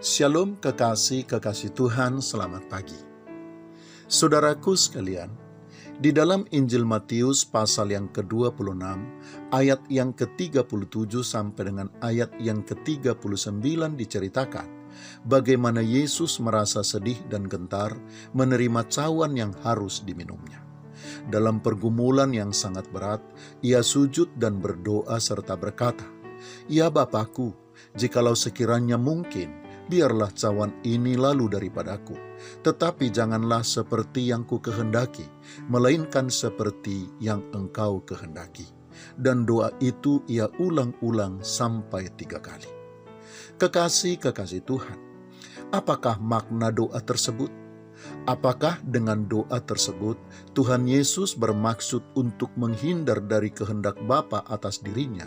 Shalom kekasih-kekasih Tuhan, selamat pagi. Saudaraku sekalian, di dalam Injil Matius pasal yang ke-26, ayat yang ke-37 sampai dengan ayat yang ke-39 diceritakan bagaimana Yesus merasa sedih dan gentar menerima cawan yang harus diminumnya. Dalam pergumulan yang sangat berat, ia sujud dan berdoa serta berkata, "Ya Bapakku, jikalau sekiranya mungkin, biarlah cawan ini lalu daripadaku, tetapi janganlah seperti yang ku kehendaki, melainkan seperti yang Engkau kehendaki." Dan doa itu ia ulang-ulang sampai 3 kali. Kekasih-kekasih Tuhan, apakah makna doa tersebut? Apakah dengan doa tersebut Tuhan Yesus bermaksud untuk menghindar dari kehendak Bapa atas dirinya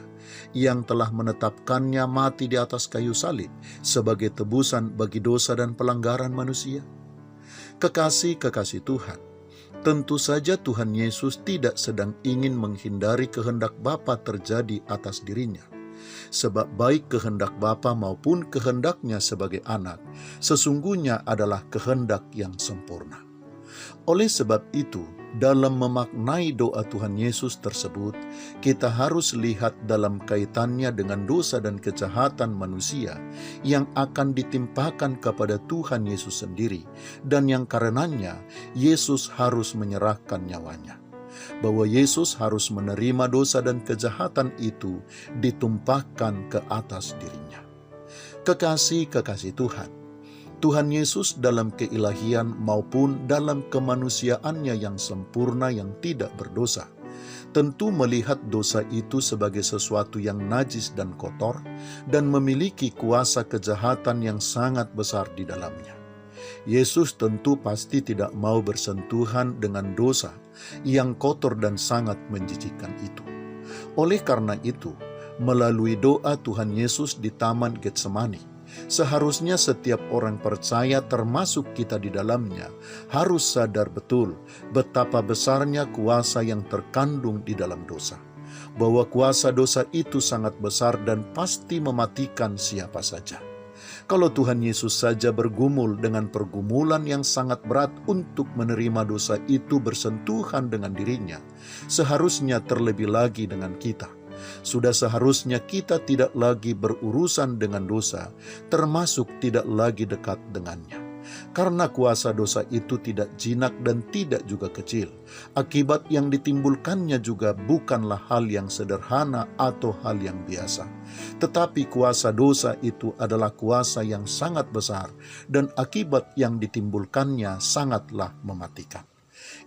yang telah menetapkannya mati di atas kayu salib sebagai tebusan bagi dosa dan pelanggaran manusia? Kekasih-kekasih Tuhan, tentu saja Tuhan Yesus tidak sedang ingin menghindari kehendak Bapa terjadi atas dirinya. Sebab baik kehendak Bapa maupun kehendaknya sebagai anak sesungguhnya adalah kehendak yang sempurna. Oleh sebab itu, dalam memaknai doa Tuhan Yesus tersebut, kita harus lihat dalam kaitannya dengan dosa dan kejahatan manusia yang akan ditimpakan kepada Tuhan Yesus sendiri, dan yang karenanya Yesus harus menyerahkan nyawanya. Bahwa Yesus harus menerima dosa dan kejahatan itu ditumpahkan ke atas dirinya. Kekasih-kekasih Tuhan, Tuhan Yesus dalam keilahian maupun dalam kemanusiaannya yang sempurna yang tidak berdosa, tentu melihat dosa itu sebagai sesuatu yang najis dan kotor dan memiliki kuasa kejahatan yang sangat besar di dalamnya. Yesus tentu pasti tidak mau bersentuhan dengan dosa yang kotor dan sangat menjijikkan itu. Oleh karena itu, melalui doa Tuhan Yesus di Taman Getsemani, seharusnya setiap orang percaya termasuk kita di dalamnya harus sadar betul betapa besarnya kuasa yang terkandung di dalam dosa. Bahwa kuasa dosa itu sangat besar dan pasti mematikan siapa saja. Kalau Tuhan Yesus saja bergumul dengan pergumulan yang sangat berat untuk menerima dosa itu bersentuhan dengan dirinya, seharusnya terlebih lagi dengan kita. Sudah seharusnya kita tidak lagi berurusan dengan dosa, termasuk tidak lagi dekat dengannya. Karena kuasa dosa itu tidak jinak dan tidak juga kecil. Akibat yang ditimbulkannya juga bukanlah hal yang sederhana atau hal yang biasa. Tetapi kuasa dosa itu adalah kuasa yang sangat besar dan akibat yang ditimbulkannya sangatlah mematikan.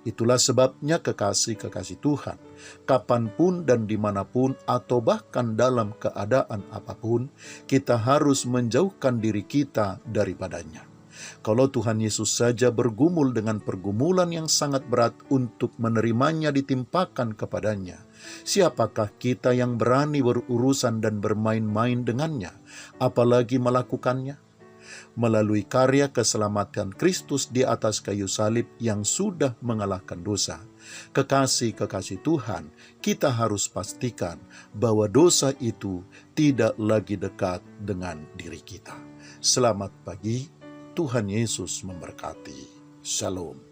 Itulah sebabnya kekasih-kekasih Tuhan, kapanpun dan dimanapun atau bahkan dalam keadaan apapun, kita harus menjauhkan diri kita daripadanya. Kalau Tuhan Yesus saja bergumul dengan pergumulan yang sangat berat untuk menerimanya ditimpakan kepadanya, siapakah kita yang berani berurusan dan bermain-main dengannya, apalagi melakukannya? Melalui karya keselamatan Kristus di atas kayu salib yang sudah mengalahkan dosa, kekasih-kekasih Tuhan, kita harus pastikan bahwa dosa itu tidak lagi dekat dengan diri kita. Selamat pagi, Tuhan Yesus memberkati. Shalom.